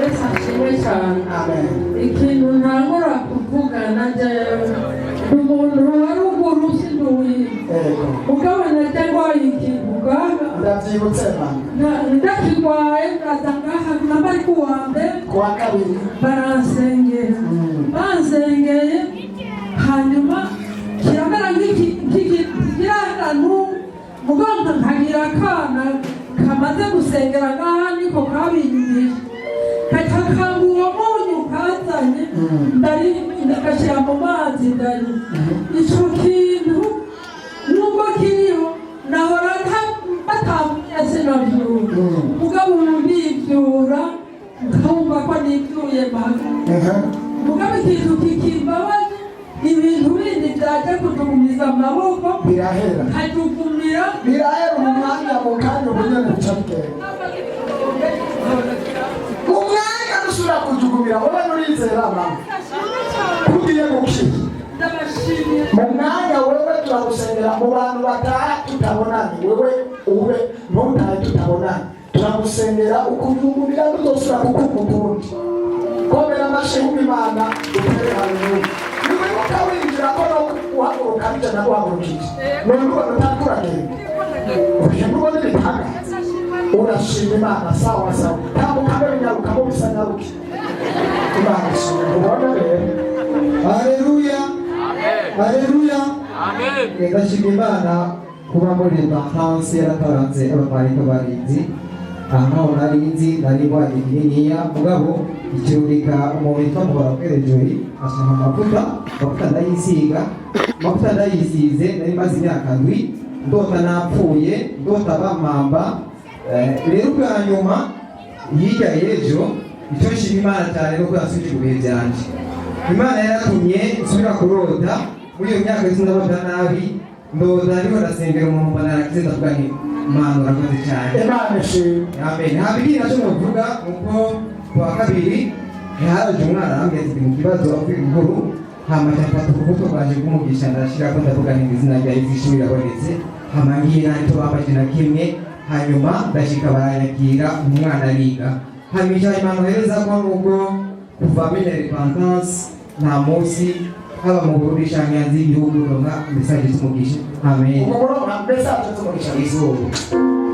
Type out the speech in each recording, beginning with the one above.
Yesu ashimwe cyane. Ikintu ntangora kuvugana jewe umuntu wari uguru sinduye ukabona cyangwa ikivuga ndabyibutse mama ndakigwaye ndatangaha nabari kuwambe kuwa kabiri bansengeye hanyuma kiramera nk'ikiranganu mugomba nkagira akana kamaze gusengera ngaha niko kabinyumije kakanga uwo munyu kazanye ndakashyira mu mazi ndari icyo kintu nubwo kiriho nahora batavuye sinabyura mugabo ndibyura nkumva ko nibyuye mabi mugabo ikintu kikimbabaje ibintu bindi byaje kujugumiza amaboko birahera nkajugumira birahera umwanya mu kanya ubunyene bucabwenge umwanya usura kujugumira wowe nurizera mama kugiye gukira mu mwanya wewe turagusengera mu bantu bataha tutabonanye wewe ube ntutahe tutabonanye turagusengera ukujugumira ntuzosura kukukukundi komera amashimu imana utere haleluya niwe utawinjira ko no guhaguruka bijya na guhagurukije none ubona utakuragenda ushobora kubona ibitanga urashima imana sawa sawa tambuka n'ibinyaruka mu bisa nyaruke imana ishimwe ubona rero haleluya haleluya amen. Ndashima Imana kuba muri vacances yarataranze abamarayika barinzi aho narinzi nari bwaje kininiya mugabo ikirurika umuntu witwa Muhorakwerejori ashaka amavuta ndayisize nari maze imyaka ndwi ndota napfuye ndota bamamba rero bwa nyuma hirya y'ejo icyo nshima Imana cyane nuko yasubije ibihe byanje Imana yaratumye nsubira kurota muri iyo myaka sinabona nabi ndoza ariko ndasengera umuntu mbona arakize ndavuga nti Imana urakoze cyane imana ishimwe amen habiri nacyo muvuga uko kuwa kabiri haraje umwana ambye ati mu kibazo afite inkuru hama cyafata ukubuto baje kumugisha ndashira ko ndavuga nti izina rya Yesu ishuri rabonetse hama ngiye nanto babaje na kimwe hanyuma ndashika barayakira umwana ariga hamisha Imana hereza ko nuko kuva mbere repentance nta munsi haba mu Burundi cyangwa hanze y'igihugu runga message tumugisha amen ubwo message tumugisha izuba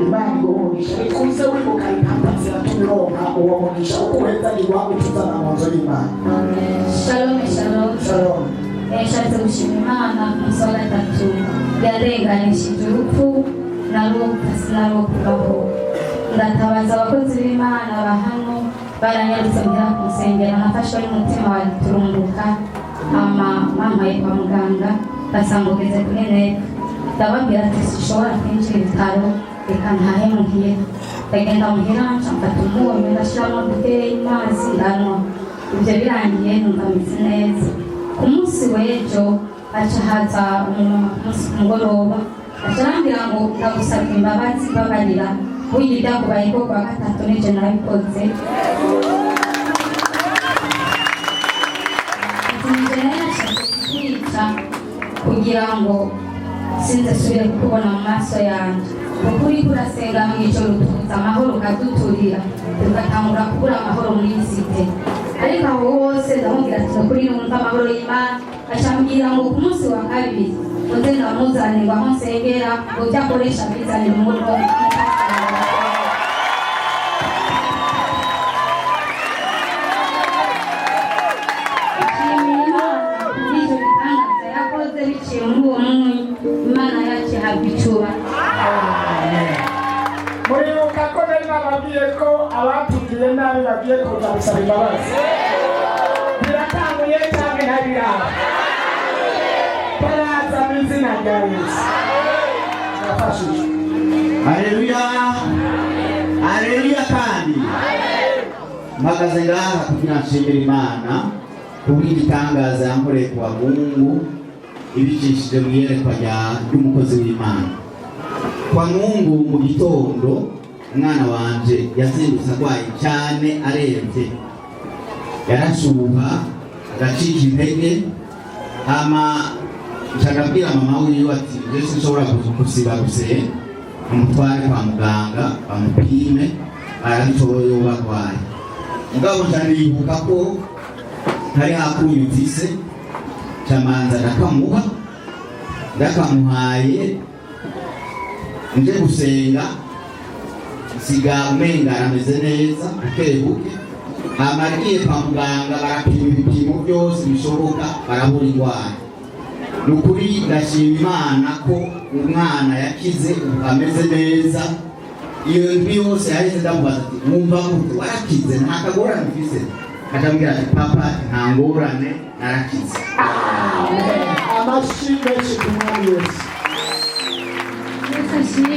imana iguhugisha ikuze wibuka impamvu ziratumironka uwo mugisha ukuheza igwa utuzana mu nzu y'Imana Shalom shalom shalom Nshatse gushima Imana ku munsi wa gatatu yarenganishije urupfu naruka sinarukubaho ndatabaza abakozi b'Imana bahano baranyarutse mbera kumusengera nafashwe n'umutima waturumbuka mampaye kwa muganga basanga ugeze kuri neza ndababwira ati sishobora kwinjira ibitaro reka ntahe muhira ndagenda muhira mfata umunyu ndashyiramo dukeyi mazi ndanywa ibyo birangiye numva meze neza ku munsi w'ejo haca haza umumama ku munsi ku mugoroba aca arambwira ngo ndagusabye imbabazi babarira burya ibyakubaye ko kuwa gatatu n'ejo narabikoze kugira ngo sinzasubire kukubona mu maso yanjye ukuri kurasenga mu ijoro tuza amahoro ukaduturira tugatangura kubura amahoro muri iyi site ariko aho hose ndamubwira ati ukuri numva amahoro y'Imana acambwira ngo ku munsi wa kabiri uze ndamuzanirwa aho nsengera ngo ujye akoresha bizanira umuriro biciye muri uwo munyu Imana yacu ihabwa icyubahiro muribuka ko nari nababwiye ko abatubwiye nabi bagiye kuza gusaba imbabazi biratanguye cyangwa ntabiraba baraza mu izina rya Yesu birafashije haleluya haleluya kandi mpagaze ngaha kugira nshimire Imana kubw'igitangaza yankoreye ku bahungu ibicishije mu iyerekwa ry'umukozi w'Imana kwa Mungu mu gitondo umwana wanje yazindutse arwaye cyane arembye yarashuha agacika intege hama nshagabwira mama wiwe ati Yesu ushobora kusiba guseye umutware kwa muganga bamupime arabishoboye ubarwaye mugabo ndanibuka ko hari hakuye mfise camanza ndakamuhaye nje gusenga siga umenga arameze neza akebuke amariye kwa muganga barapima ibipimo byose bishoboka barabura indwara. Nukuri ndashima Imana ko umwana yakize ameze neza. Iyo ndwi yose yahise ndamubaza ati mwumva gute warakize nta kagorane mfise? Akambwira ati papa nta ngorane narakize. Amashyi menshi ku mwami Yesu. Yesu ashimwe.